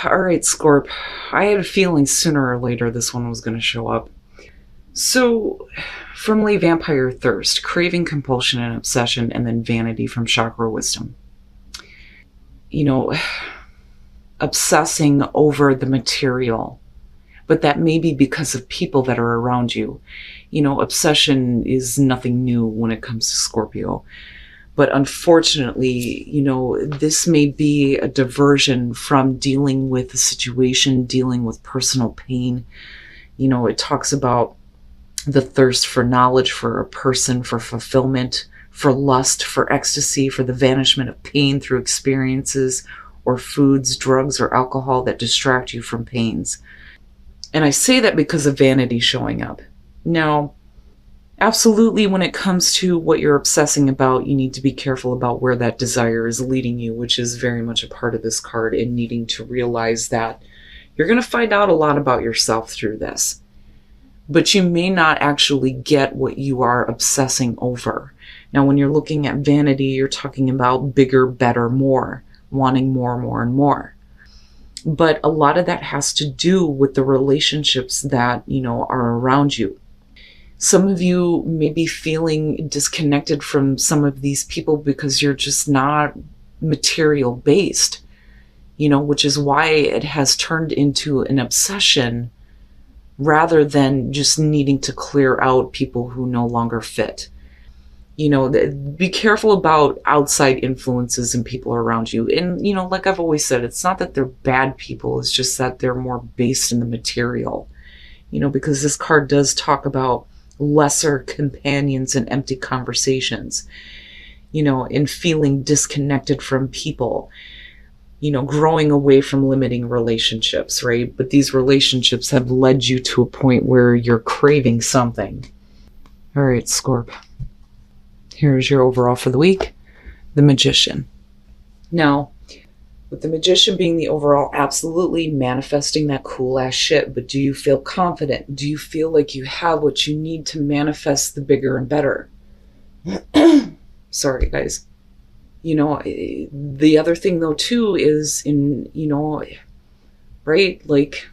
All right, Scorp. I had a feeling sooner or later this one was going to show up. So, firmly vampire thirst, craving, compulsion, and obsession, and then vanity from chakra wisdom. You know, obsessing over the material, but that may be because of people that are around you. You know, obsession is nothing new when it comes to Scorpio. But unfortunately, you know, this may be a diversion from dealing with a situation, dealing with personal pain. You know, it talks about the thirst for knowledge, for a person, for fulfillment, for lust, for ecstasy, for the vanishment of pain through experiences or foods, drugs, or alcohol that distract you from pains. And I say that because of vanity showing up. Now, absolutely, when it comes to what you're obsessing about, you need to be careful about where that desire is leading you, which is very much a part of this card, and needing to realize that you're going to find out a lot about yourself through this. But you may not actually get what you are obsessing over. Now, when you're looking at vanity, you're talking about bigger, better, more, wanting more, more, and more. But a lot of that has to do with the relationships that, you know, are around you. Some of you may be feeling disconnected from some of these people because you're just not material based, you know, which is why it has turned into an obsession rather than just needing to clear out people who no longer fit. You know, be careful about outside influences and people around you. And, you know, like I've always said, it's not that they're bad people. It's just that they're more based in the material, you know, because this card does talk about lesser companions and empty conversations, you know, and feeling disconnected from people, you know, growing away from limiting relationships, right? But these relationships have led you to a point where you're craving something. All right, Scorp. Here's your overall for the week. The Magician. Now, with the Magician being the overall, absolutely manifesting that cool ass shit, but do you feel confident? Do you feel like you have what you need to manifest the bigger and better? Sorry, guys. You know, the other thing though too is you know, right? Like,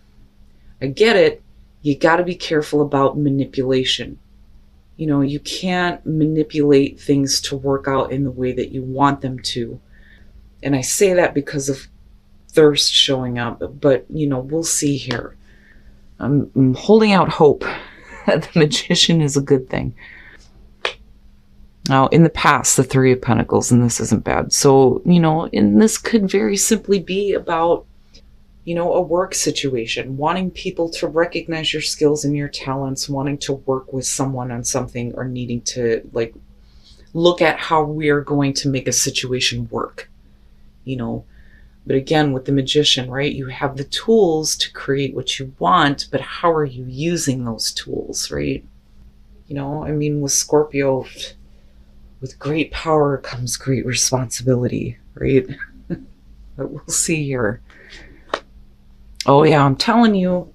I get it. You got to be careful about manipulation. You know, you can't manipulate things to work out in the way that you want them to. And I say that because of thirst showing up, but, you know, we'll see here. I'm holding out hope that the Magician is a good thing. Now, in the past, the Three of Pentacles, and this isn't bad. So, you know, and this could very simply be about, you know, a work situation, wanting people to recognize your skills and your talents, wanting to work with someone on something, or needing to, like, look at how we're going to make a situation work. You know, but again, with the Magician, right, you have the tools to create what you want, but how are you using those tools, right? You know, I mean, with Scorpio, with great power comes great responsibility, right? But we'll see here. Oh yeah, I'm telling you,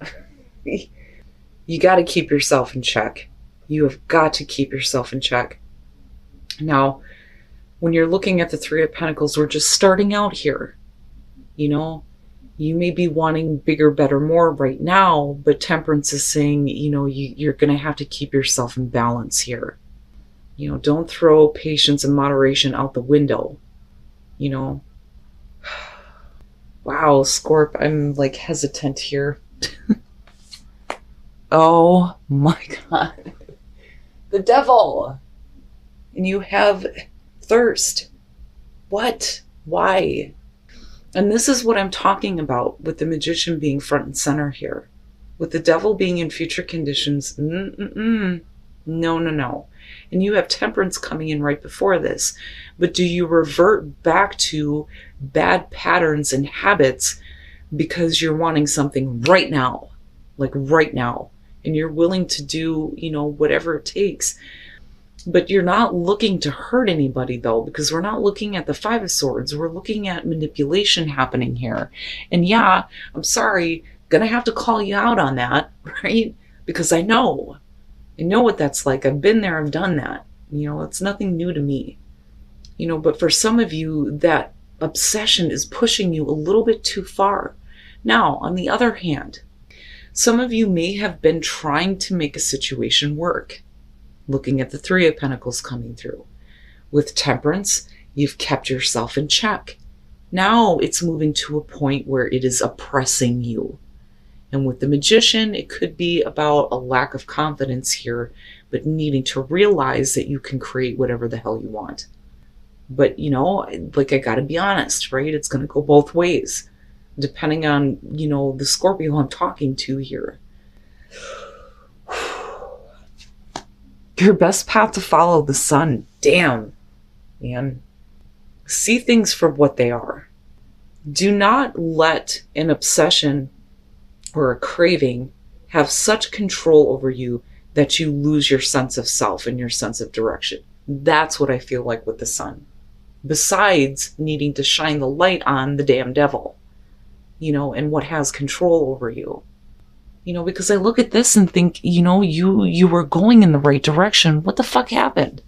you got to keep yourself in check. You have got to keep yourself in check. Now, when you're looking at the Three of Pentacles, we're just starting out here. You know, you may be wanting bigger, better, more right now, but Temperance is saying, you know, you're going to have to keep yourself in balance here. You know, don't throw patience and moderation out the window. You know, wow, Scorp, I'm like hesitant here. Oh my God. The Devil. And you have thirst. What? Why? And this is what I'm talking about with the Magician being front and center here. With the Devil being in future conditions, no, no, no. And you have Temperance coming in right before this. But do you revert back to bad patterns and habits because you're wanting something right now? Like right now. And you're willing to do, you know, whatever it takes. But you're not looking to hurt anybody, though, because we're not looking at the Five of Swords. We're looking at manipulation happening here. And yeah, I'm sorry, gonna have to call you out on that, right? Because I know what that's like. I've been there, I've done that. You know, it's nothing new to me. You know, but for some of you, that obsession is pushing you a little bit too far. Now, on the other hand, some of you may have been trying to make a situation work. Looking at the Three of Pentacles coming through. With Temperance, you've kept yourself in check. Now it's moving to a point where it is oppressing you. And with the Magician, it could be about a lack of confidence here, but needing to realize that you can create whatever the hell you want. But, you know, like, I gotta be honest, right? It's gonna go both ways, depending on, you know, the Scorpio I'm talking to here. Your best path to follow, the Sun. Damn, man. See things for what they are. Do not let an obsession or a craving have such control over you that you lose your sense of self and your sense of direction. That's what I feel like with the Sun. Besides needing to shine the light on the damn devil, you know, and what has control over you. You know, because I look at this and think, you know, you were going in the right direction. What the fuck happened?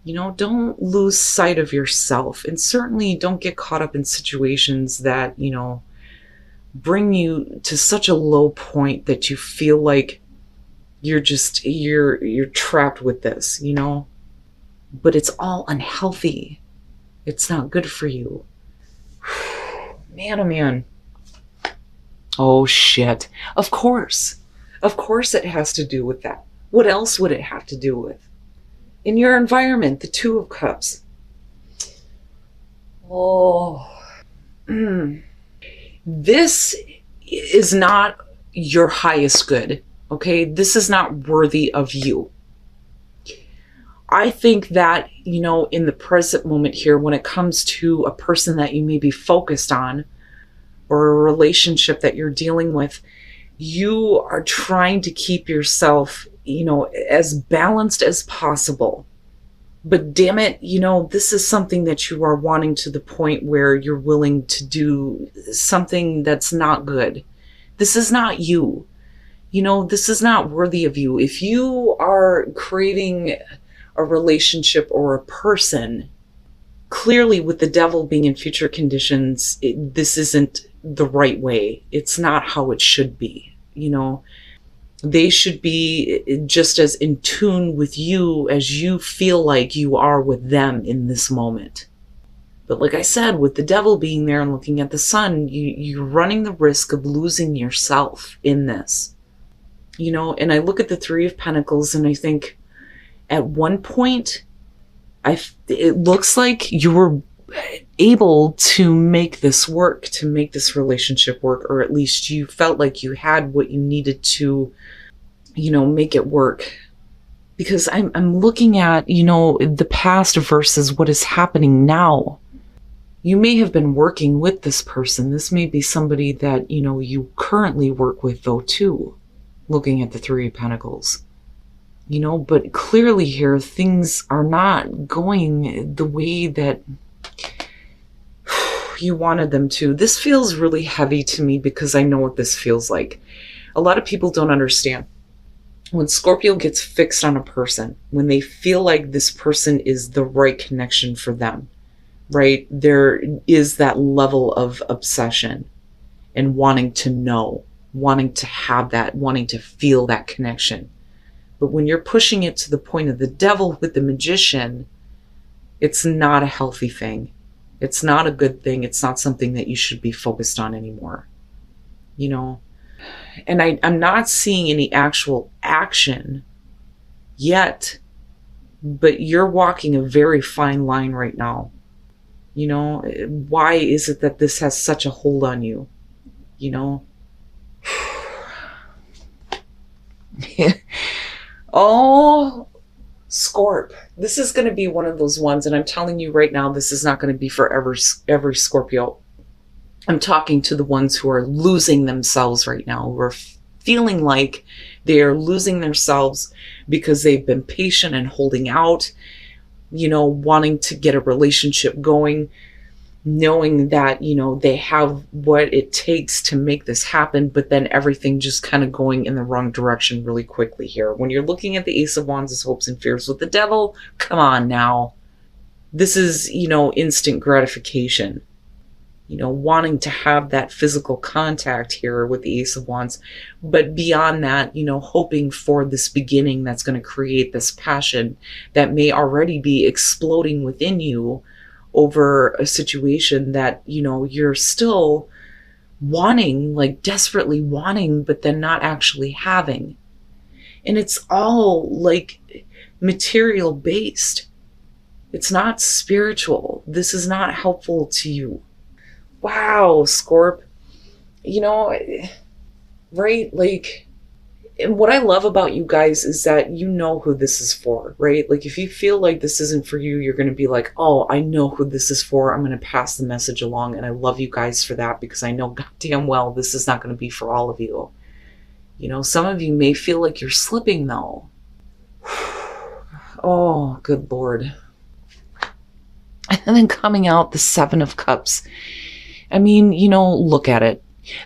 You know, don't lose sight of yourself. And certainly don't get caught up in situations that, you know, bring you to such a low point that you feel like you're trapped with this, you know? But it's all unhealthy. It's not good for you. Man, oh man. Oh shit. Of course. Of course it has to do with that. What else would it have to do with? In your environment, the Two of Cups. Oh. This is not your highest good, okay? This is not worthy of you. I think that, you know, in the present moment here, when it comes to a person that you may be focused on, or a relationship that you're dealing with, you are trying to keep yourself, you know, as balanced as possible. But damn it, you know, this is something that you are wanting to the point where you're willing to do something that's not good. This is not you. You know, this is not worthy of you. If you are creating a relationship or a person, clearly with the devil being in future conditions, this isn't the right way. It's not how it should be. You know, they should be just as in tune with you as you feel like you are with them in this moment. But like I said, with the devil being there and looking at the Sun, you're running the risk of losing yourself in this. You know, and I look at the Three of Pentacles and I think at one point, it looks like you were able to make this work, to make this relationship work, or at least you felt like you had what you needed to, you know, make it work. Because I'm looking at, you know, the past versus what is happening now. You may have been working with this person. This may be somebody that, you know, you currently work with though too, looking at the Three of Pentacles. You know, but clearly here, things are not going the way that you wanted them to. This feels really heavy to me because I know what this feels like. A lot of people don't understand. When Scorpio gets fixed on a person, when they feel like this person is the right connection for them, right? There is that level of obsession and wanting to know, wanting to have that, wanting to feel that connection. But when you're pushing it to the point of the devil with the Magician, it's not a healthy thing. It's not a good thing. It's not something that you should be focused on anymore. You know? And I'm not seeing any actual action yet, but you're walking a very fine line right now. You know? Why is it that this has such a hold on you? You know? Oh, Scorp. This is going to be one of those ones, and I'm telling you right now, this is not going to be for every Scorpio. I'm talking to the ones who are losing themselves right now, who are feeling like they are losing themselves because they've been patient and holding out, you know, wanting to get a relationship going, knowing that, you know, they have what it takes to make this happen, but then everything just kind of going in the wrong direction really quickly here. When you're looking at the Ace of Wands as hopes and fears with the devil, come on now. This is, you know, instant gratification. wanting to have that physical contact here with the Ace of Wands. But beyond that, hoping for this beginning that's going to create this passion that may already be exploding within you over a situation that, you're still wanting, like desperately wanting, but then not actually having. And it's all like material based. It's not spiritual. This is not helpful to you. Wow, Scorp. Right? Like, and what I love about you guys is that you know who this is for, right? Like, if you feel like this isn't for you, you're going to be like, oh, I know who this is for. I'm going to pass the message along. And I love you guys for that, because I know goddamn well this is not going to be for all of you. Some of you may feel like you're slipping, though. Oh, good Lord. And then coming out the Seven of Cups. I mean, look at it.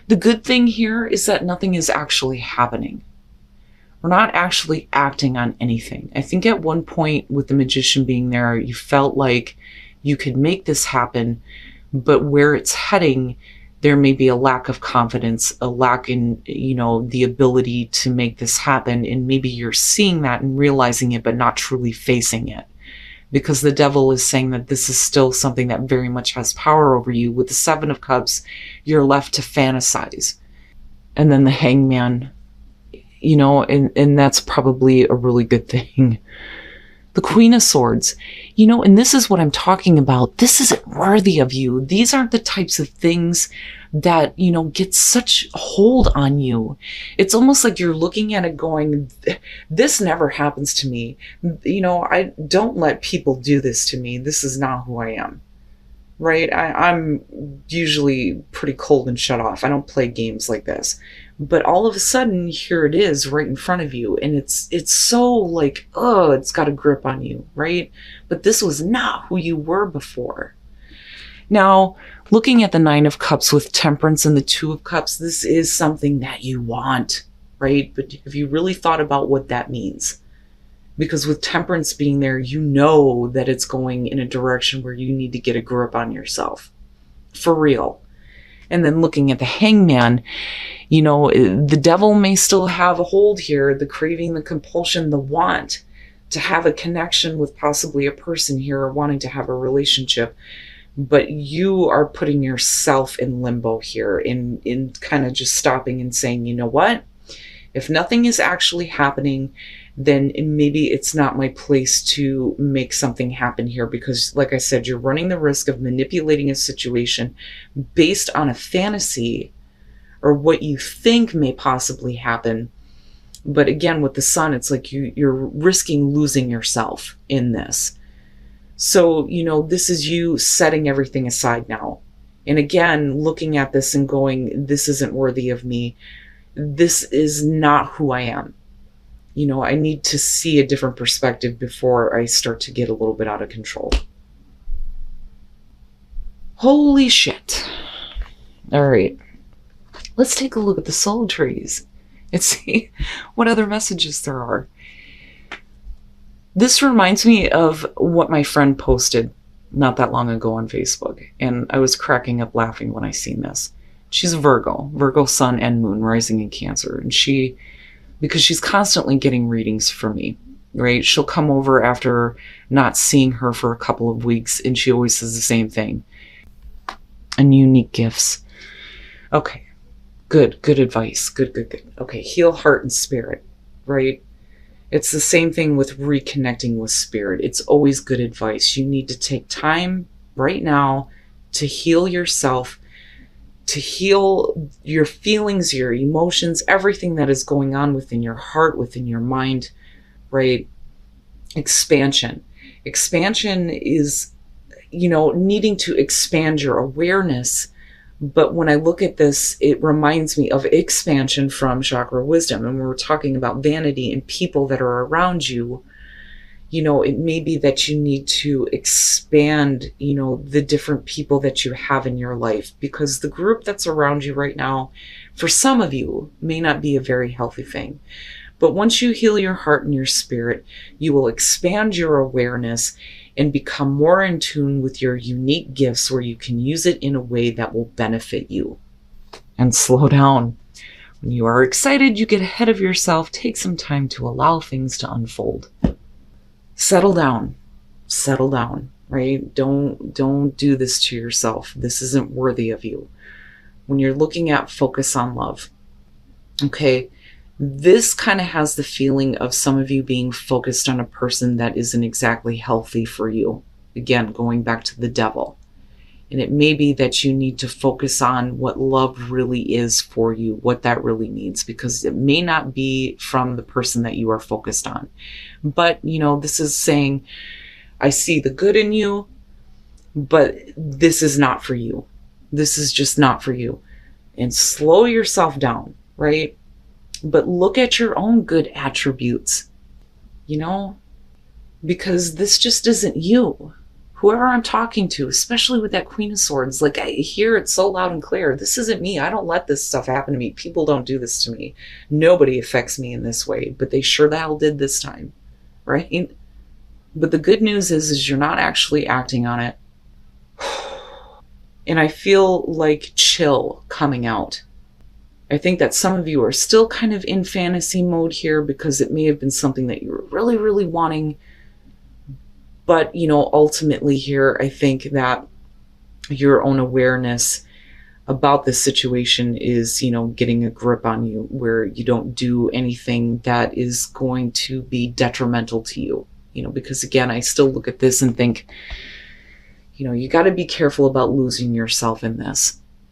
The good thing here is that nothing is actually happening. We're not actually acting on anything. I think at one point with the Magician being there, you felt like you could make this happen, but where it's heading, there may be a lack of confidence, a lack in, the ability to make this happen. And maybe you're seeing that and realizing it, but not truly facing it. Because the devil is saying that this is still something that very much has power over you. With the Seven of Cups, you're left to fantasize. And then the Hangman, and that's probably a really good thing. The Queen of Swords, and this is what I'm talking about. This isn't worthy of you. These aren't the types of things that, get such hold on you. It's almost like you're looking at it going, this never happens to me. I don't let people do this to me. This is not who I am. Right? I'm usually pretty cold and shut off. I don't play games like this. But all of a sudden, here it is right in front of you. And it's so like, oh, it's got a grip on you, right? But this was not who you were before. Now, looking at the Nine of Cups with Temperance and the Two of Cups, this is something that you want, right? But have you really thought about what that means? Because with Temperance being there, you know that it's going in a direction where you need to get a grip on yourself. For real. And then looking at the Hangman, the devil may still have a hold here, the craving, the compulsion, the want to have a connection with possibly a person here or wanting to have a relationship. But you are putting yourself in limbo here in kind of just stopping and saying, you know what? If nothing is actually happening, then maybe it's not my place to make something happen here, because like I said, you're running the risk of manipulating a situation based on a fantasy or what you think may possibly happen. But again, with the Sun, it's like you're risking losing yourself in this. So, this is you setting everything aside now. And again, looking at this and going, this isn't worthy of me. This is not who I am. I need to see a different perspective before I start to get a little bit out of control. Holy shit. All right. Let's take a look at the soul trees and see what other messages there are. This reminds me of what my friend posted not that long ago on Facebook, and I was cracking up laughing when I seen this. She's a Virgo sun and moon, rising in Cancer, and because she's constantly getting readings from me, right? She'll come over after not seeing her for a couple of weeks, and she always says the same thing. And unique gifts. Okay, good advice, good. Okay, heal heart and spirit, right? It's the same thing with reconnecting with spirit. It's always good advice. You need to take time right now to heal yourself, to heal your feelings, your emotions, everything that is going on within your heart, within your mind, right? Expansion. Expansion is, needing to expand your awareness. But when I look at this, it reminds me of expansion from Chakra Wisdom. And when we're talking about vanity and people that are around you, it may be that you need to expand, the different people that you have in your life, because the group that's around you right now, for some of you, may not be a very healthy thing. But once you heal your heart and your spirit, you will expand your awareness, and become more in tune with your unique gifts where you can use it in a way that will benefit you. And slow down. When you are excited, you get ahead of yourself. Take some time to allow things to unfold. Settle down. Settle down, right? Don't do this to yourself. This isn't worthy of you. When you're looking at focus on love, okay, this kind of has the feeling of some of you being focused on a person that isn't exactly healthy for you. Again, going back to the devil. And it may be that you need to focus on what love really is for you, what that really means, because it may not be from the person that you are focused on. But, this is saying, I see the good in you, but this is not for you. This is just not for you. And slow yourself down, right? But look at your own good attributes, because this just isn't you. Whoever I'm talking to, especially with that Queen of Swords, like I hear it so loud and clear. This isn't me. I don't let this stuff happen to me. People don't do this to me. Nobody affects me in this way, but they sure the hell did this time, right? But the good news is you're not actually acting on it. And I feel like chill coming out. I think that some of you are still kind of in fantasy mode here because it may have been something that you were really, really wanting. But, ultimately here, I think that your own awareness about this situation is, getting a grip on you where you don't do anything that is going to be detrimental to you, because again, I still look at this and think, you got to be careful about losing yourself in this.